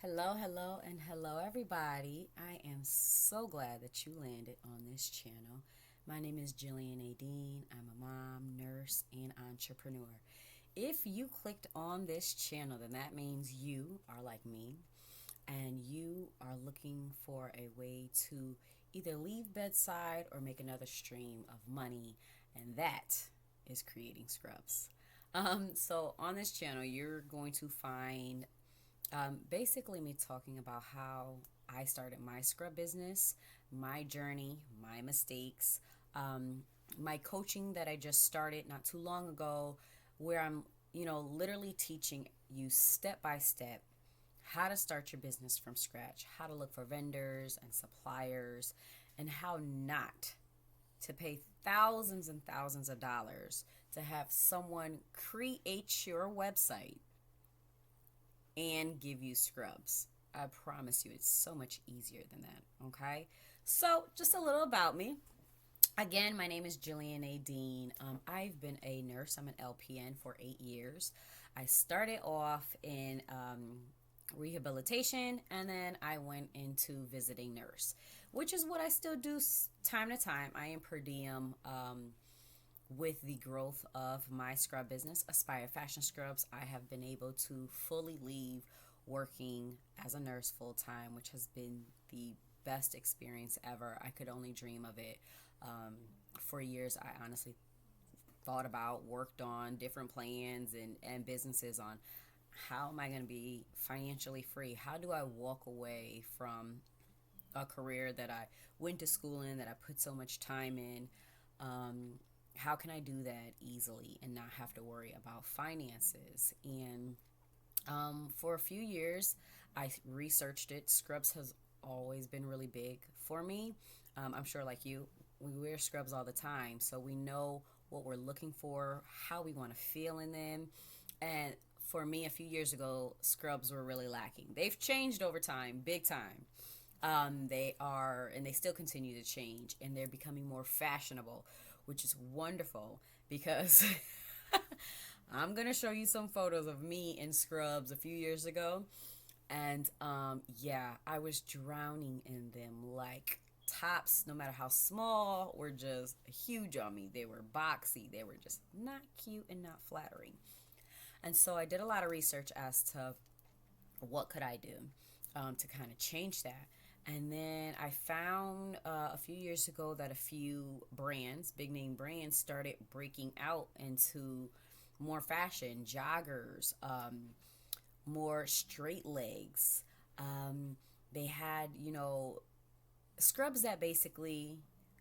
Hello, everybody. I am so glad that you landed on this channel. My name is Jillian Nadyne. I'm a mom, nurse, and entrepreneur. If you clicked on this channel, then that means you are like me and you are looking for a way to either leave bedside or make another stream of money, and that is creating scrubs. So on this channel, you're going to find basically me talking about how I started my scrub business, my journey, my mistakes, um, my coaching that I just started not too long ago, where I'm, literally teaching you step by step how to start your business from scratch, how to look for vendors and suppliers, and how not to pay thousands and thousands of dollars to have someone create your website and give you scrubs. I promise you, it's so much easier than that. Okay, so just a little about me. Again, my name is Jillian Nadyne. I've been a nurse. I'm an LPN for 8 years. I started off in rehabilitation, and then I went into visiting nurse, which is what I still do time to time. I am per diem. With the growth of my scrub business, Aspire Fashion Scrubs, I have been able to fully leave working as a nurse full time, which has been the best experience ever. I could only dream of it. Um, for years, I honestly thought about, worked on different plans and businesses on how am I going to be financially free? How do I walk away from a career that I went to school in, that I put so much time in? Um, how can I do that easily and not have to worry about finances? And for a few years, I researched it. Scrubs has always been really big for me. I'm sure, like you, we wear scrubs all the time, so we know what we're looking for, how we want to feel in them. And for me, a few years ago, scrubs were really lacking. They've changed over time, big time. They are, and they still continue to change, and they're becoming more fashionable, which is wonderful because I'm gonna show you some photos of me in scrubs a few years ago, and yeah, I was drowning in them. Like, tops, no matter how small, were just huge on me. They were boxy. They were just not cute and not flattering. And so I did a lot of research as to what could I do to kind of change that. And then I found a few years ago that a few brands, big name brands, started breaking out into more fashion, joggers, more straight legs. Um, they had, scrubs that basically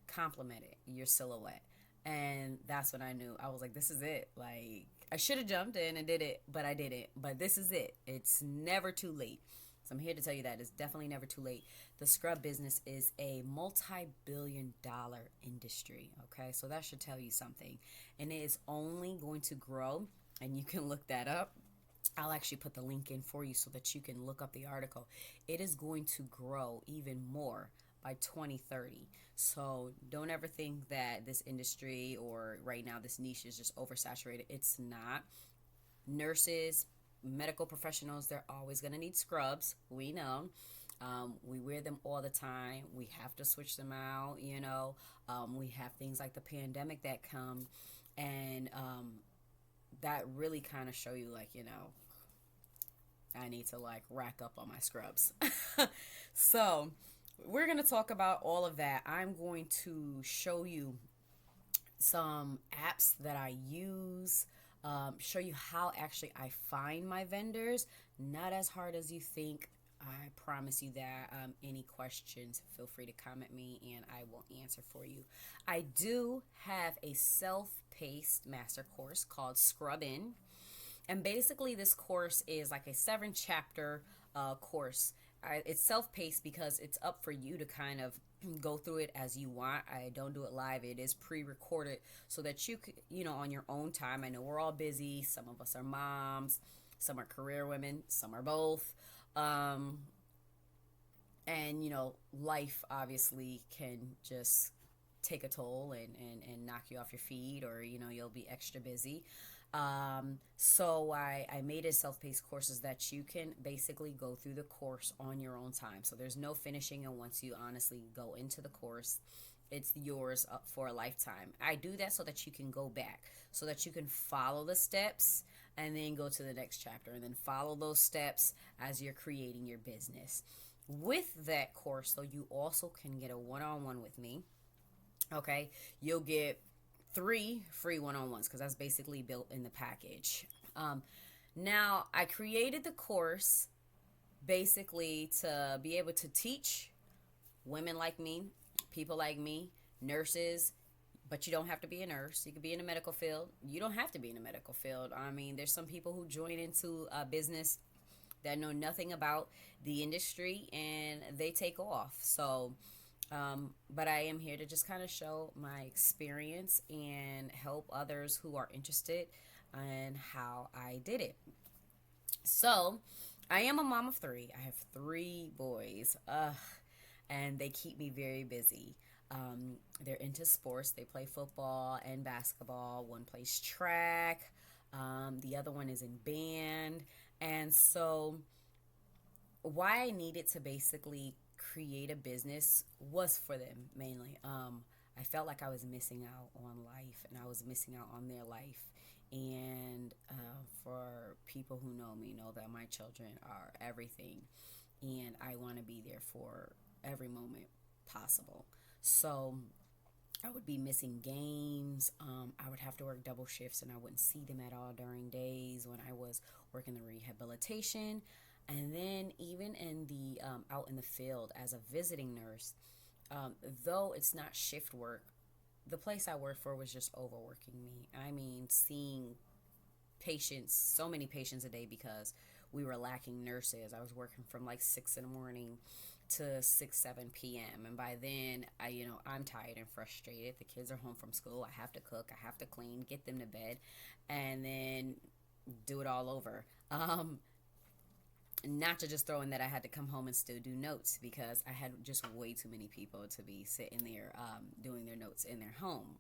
complemented your silhouette. And that's when I knew. I was like, this is it. Like, I should have jumped in and did it, but I didn't. But this is it. It's never too late. So I'm here to tell you that it's definitely never too late. The scrub business is a multi-billion-dollar industry. Okay, so that should tell you something. And it is only going to grow, and you can look that up. I'll actually put the link in for you so that you can look up the article. It is going to grow even more by 2030. So don't ever think that this industry or right now this niche is just oversaturated. It's not. Nurses, medical professionals, they're always going to need scrubs. We know. We wear them all the time. We have to switch them out, We have things like the pandemic that come, and that really kind of show you, like, I need to, like, rack up on my scrubs. So we're going to talk about all of that. I'm going to show you some apps that I use, show you how actually I find my vendors. Not as hard as you think. I promise you that. Any questions, feel free to comment me and I will answer for you. I do have a self-paced master course called Scrub In. And basically, this course is like a 7 chapter course. It's self-paced because it's up for you to kind of go through it as you want. I don't do it live. It is pre-recorded so that you could, on your own time. I know we're all busy. Some of us are moms, some are career women, some are both. And, life obviously can just take a toll and knock you off your feet, or, you'll be extra busy. So I made it self-paced courses that you can basically go through the course on your own time. So there's no finishing, and once you honestly go into the course, it's yours for a lifetime. I do that so that you can go back, so that you can follow the steps and then go to the next chapter and then follow those steps as you're creating your business. With that course, so you also can get a one-on-one with me. Okay, you'll get 3 free one-on-ones because that's basically built in the package. Um, Now, I created the course basically to be able to teach women like me, people like me, nurses, but you don't have to be a nurse. You could be in the medical field. You don't have to be in the medical field. I mean, there's some people who join into a business that know nothing about the industry and they take off. So, but I am here to just kind of show my experience and help others who are interested in how I did it. So, I am a mom of three. I have 3 boys, and they keep me very busy. They're into sports. They play football and basketball. One plays track. The other one is in band. And so, why I needed to basically create a business was for them mainly. I felt like I was missing out on life and I was missing out on their life. And for people who know me, know that my children are everything, and I want to be there for every moment possible. So I would be missing games. I would have to work double shifts, and I wouldn't see them at all during days when I was working the rehabilitation. And then even in the out in the field as a visiting nurse, though it's not shift work, the place I worked for was just overworking me. I mean, seeing patients, so many patients a day because we were lacking nurses. I was working from like 6 in the morning to 6, 7 p.m. And by then, I'm tired and frustrated. The kids are home from school. I have to cook. I have to clean, get them to bed, and then do it all over. Not to just throw in that I had to come home and still do notes because I had just way too many people to be sitting there doing their notes in their home.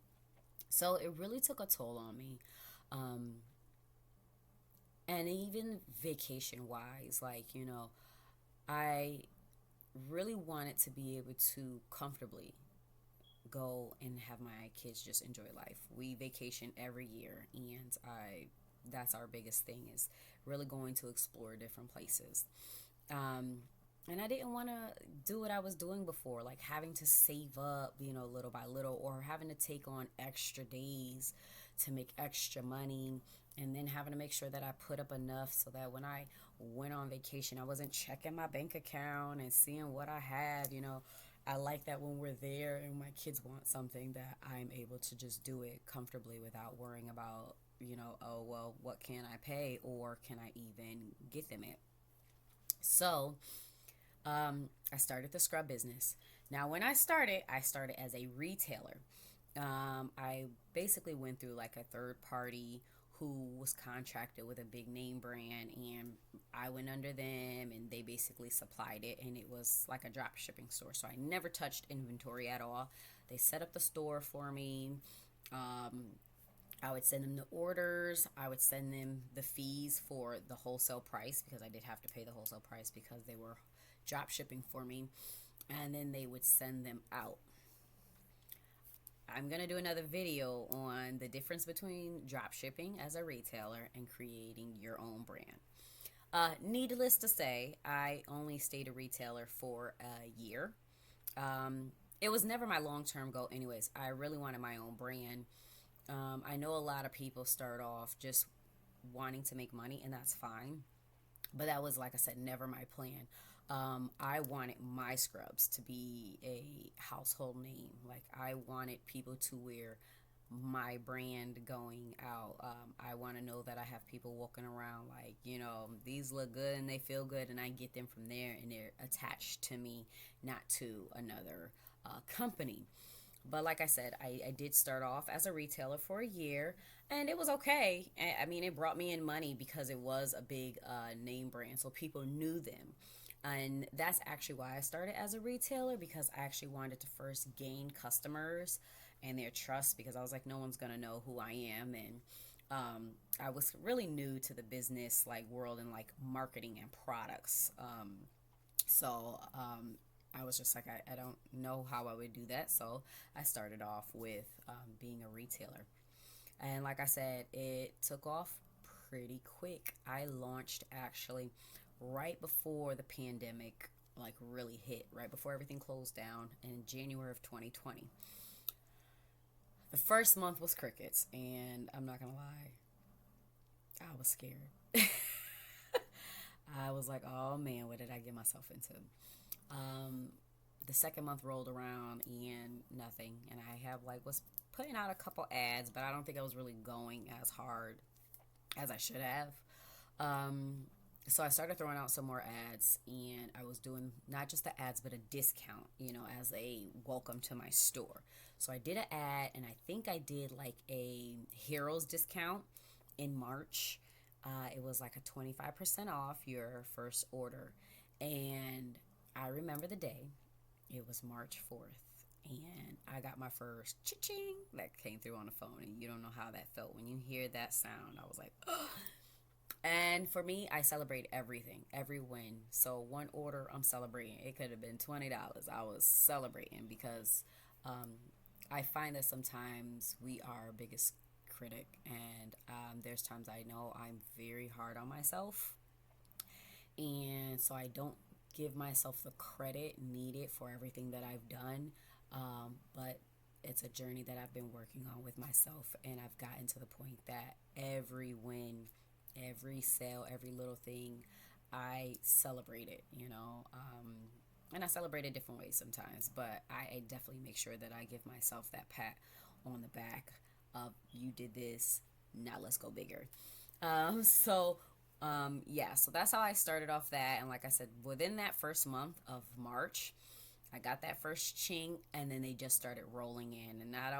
So it really took a toll on me. Um, and even vacation wise, I really wanted to be able to comfortably go and have my kids just enjoy life. We vacation every year, and that's our biggest thing is really going to explore different places. Um, and I didn't want to do what I was doing before, like having to save up, little by little, or having to take on extra days to make extra money, and then having to make sure that I put up enough so that when I went on vacation, I wasn't checking my bank account and seeing what I had. I like that when we're there and my kids want something that I'm able to just do it comfortably without worrying about, oh, well, what can I pay or can I even get them it? So, I started the scrub business. Now, when I started as a retailer. I basically went through like a third party who was contracted with a big name brand, and I went under them and they basically supplied it, and it was like a drop shipping store. So I never touched inventory at all. They set up the store for me. Um, I would send them the orders. I would send them the fees for the wholesale price because I did have to pay the wholesale price because they were drop shipping for me. And then they would send them out. I'm going to do another video on the difference between drop shipping as a retailer and creating your own brand. Needless to say, I only stayed a retailer for a year. It was never my long-term goal anyways. I really wanted my own brand. I know a lot of people start off just wanting to make money, and that's fine. But that was, like I said, never my plan. I wanted my scrubs to be a household name. Like, I wanted people to wear my brand going out. I want to know that I have people walking around like, these look good and they feel good, and I get them from there and they're attached to me, not to another company. But like I said, I did start off as a retailer for a year, and it was okay. I mean, it brought me in money because it was a big name brand, so people knew them. And that's actually why I started as a retailer, because I actually wanted to first gain customers and their trust, because I was like, no one's going to know who I am. And I was really new to the business like world and like marketing and products. So I was just like, I don't know how I would do that. So I started off with being a retailer. And like I said, it took off pretty quick. I launched actually right before the pandemic like really hit, right before everything closed down in January of 2020. The first month was crickets, and I'm not gonna lie, I was scared. I was like, oh man, what did I get myself into? Um, the second month rolled around and nothing, and I have like was putting out a couple ads, but I don't think I was really going as hard as I should have. Um, so I started throwing out some more ads, and I was doing not just the ads, but a discount, as a welcome to my store. So I did an ad, and I think I did like a heroes discount in March. It was like a 25% off your first order. And I remember the day. It was March 4th. And I got my first cha-ching that came through on the phone. And you don't know how that felt. When you hear that sound, I was like, ugh. And for me, I celebrate everything, every win. So one order, I'm celebrating. It could have been $20. I was celebrating because um, I find that sometimes we are our biggest critic, and there's times I know I'm very hard on myself, and so I don't give myself the credit needed for everything that I've done. But it's a journey that I've been working on with myself, and I've gotten to the point that every win, every sale, every little thing, I celebrate it, and I celebrate it different ways sometimes, but I definitely make sure that I give myself that pat on the back of you did this, now let's go bigger. Yeah, so that's how I started off that. And like I said, within that first month of March, I got that first ching, and then they just started rolling in. And that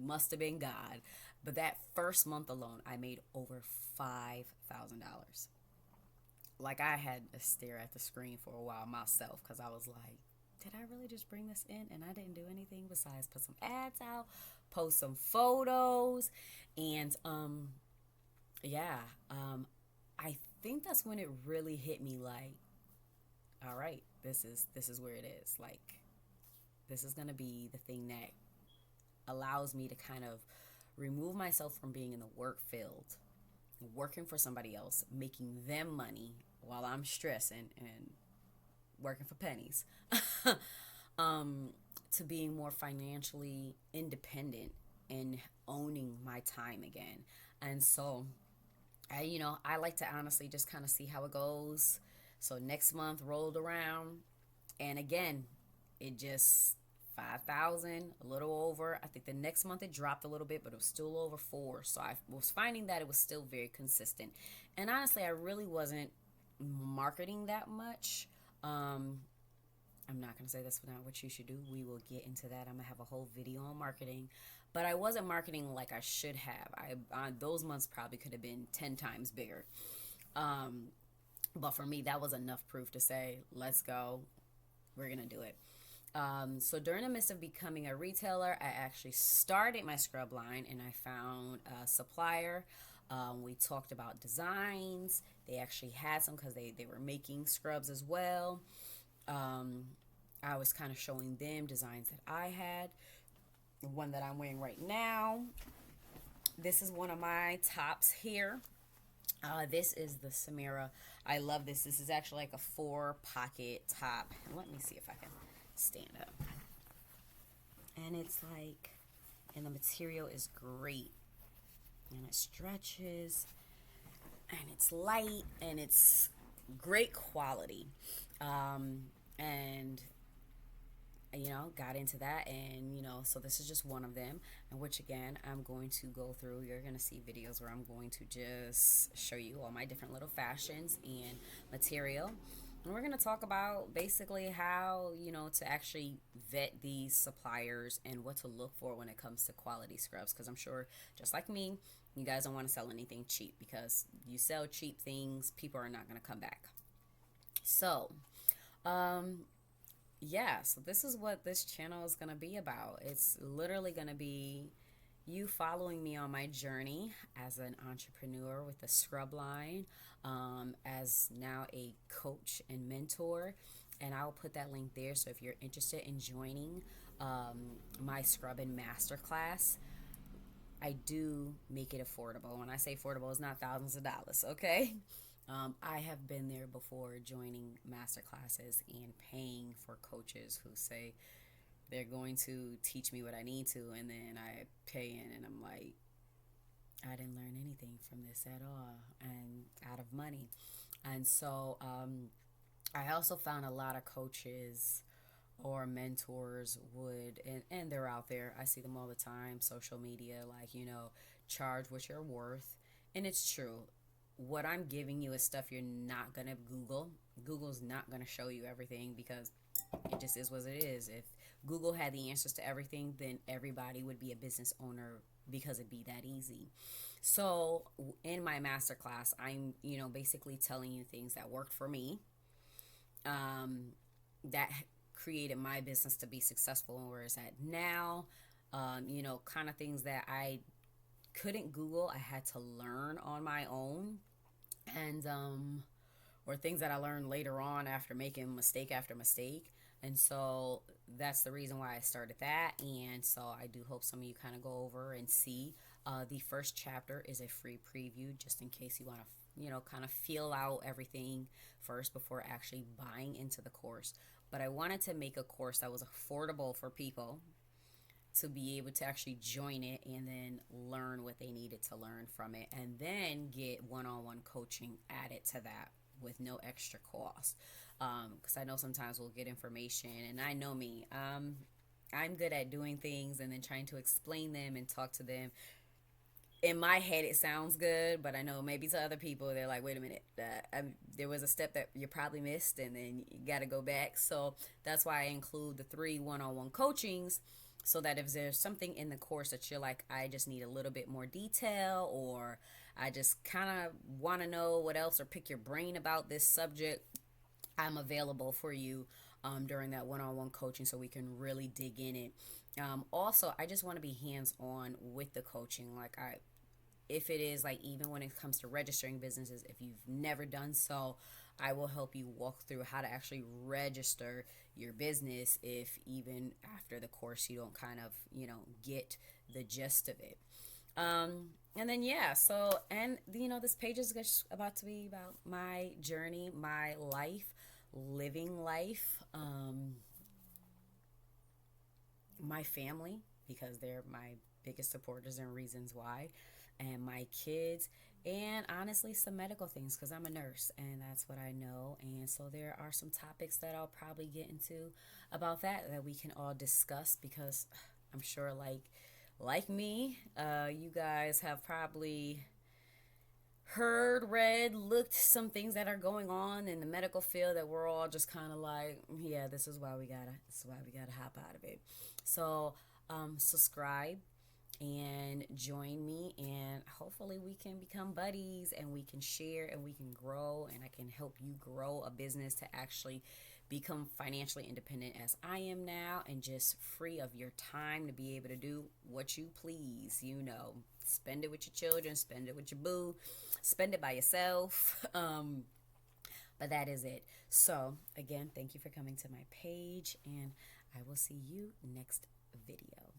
must have been God. But that first month alone, I made over $5,000. Like I had to stare at the screen for a while myself because I was like, did I really just bring this in? And I didn't do anything besides put some ads out, post some photos, and yeah, I think that's when it really hit me like, all right, this is where it is. Like, this is gonna be the thing that allows me to kind of remove myself from being in the work field, working for somebody else, making them money while I'm stressing and working for pennies, to being more financially independent and owning my time again. And so I like to honestly just kind of see how it goes. So next month rolled around, and again, it just 5,000, a little over. I think the next month it dropped a little bit, but it was still over four. So I was finding that it was still very consistent. And honestly, I really wasn't marketing that much. I'm not going to say that's not what you should do. We will get into that. I'm going to have a whole video on marketing. But I wasn't marketing like I should have. Those months probably could have been 10 times bigger. But for me, that was enough proof to say, let's go. We're going to do it. So during the midst of becoming a retailer, I actually started my scrub line, and I found a supplier. We talked about designs. They actually had some because they were making scrubs as well. I was kind of showing them designs that I had. The one that I'm wearing right now. This is one of my tops here. This is the Samira. I love this. This is actually like a 4-pocket top. And let me see if I can stand up. And it's like, and the material is great. And it stretches. And it's light. And it's great quality. And got into that, and so this is just one of them, and which again I'm going to go through. You're going to see videos where I'm going to just show you all my different little fashions and material, and we're going to talk about basically how to actually vet these suppliers and what to look for when it comes to quality scrubs, because I'm sure just like me, you guys don't want to sell anything cheap, because you sell cheap things, people are not going to come back. So yeah, so this is what this channel is going to be about. It's literally going to be you following me on my journey as an entrepreneur with a scrub line, as now a coach and mentor. And I'll put that link there. So if you're interested in joining my scrubbing masterclass, I do make it affordable. When I say affordable, it's not thousands of dollars, okay? I have been there before, joining master classes and paying for coaches who say they're going to teach me what I need to, and then I pay in and I'm like, I didn't learn anything from this at all, and out of money. And so I also found a lot of coaches or mentors would, and they're out there, I see them all the time, social media, like, charge what you're worth. And it's true. What I'm giving you is stuff you're not going to Google's not going to show you everything, because it just is what it is. If Google had the answers to everything, then everybody would be a business owner, because it'd be that easy. So in my masterclass, I'm, basically telling you things that worked for me, that created my business to be successful and where it's at now. Kind of things that I couldn't Google, I had to learn on my own. And or things that I learned later on after making mistake after mistake. And so that's the reason why I started that. And so I do hope some of you kind of go over and see. The first chapter is a free preview, just in case you want to, kind of feel out everything first before actually buying into the course. But I wanted to make a course that was affordable for people to be able to actually join it and then learn what they needed to learn from it, and then get one-on-one coaching added to that with no extra cost. Because I know sometimes we'll get information, and I know me, I'm good at doing things and then trying to explain them and talk to them. In my head, it sounds good, but I know maybe to other people, they're like, wait a minute, there was a step that you probably missed, and then you got to go back. So that's why I include the 3 one-on-one coachings, so that if there's something in the course that you're like, I just need a little bit more detail, or I just kind of want to know what else, or pick your brain about this subject, I'm available for you during that one-on-one coaching, so we can really dig in it. Also, I just want to be hands-on with the coaching. Like, if it is like, even when it comes to registering businesses, if you've never done so, I will help you walk through how to actually register your business, if even after the course you don't kind of, get the gist of it. And then, yeah, so, and, this page is just about to be about my journey, my life, living life, my family, because they're my biggest supporters and reasons why, and my kids, and honestly some medical things, because I'm a nurse and that's what I know. And so there are some topics that I'll probably get into about that we can all discuss, because I'm sure, like me, you guys have probably heard, read, looked some things that are going on in the medical field that we're all just kind of like, yeah, this is why we gotta hop out of it. So subscribe and join me, and hopefully we can become buddies, and we can share, and we can grow, and I can help you grow a business to actually become financially independent as I am now, and just free of your time to be able to do what you please. Spend it with your children, spend it with your boo, spend it by yourself. But that is it. So again, thank you for coming to my page, and I will see you next video.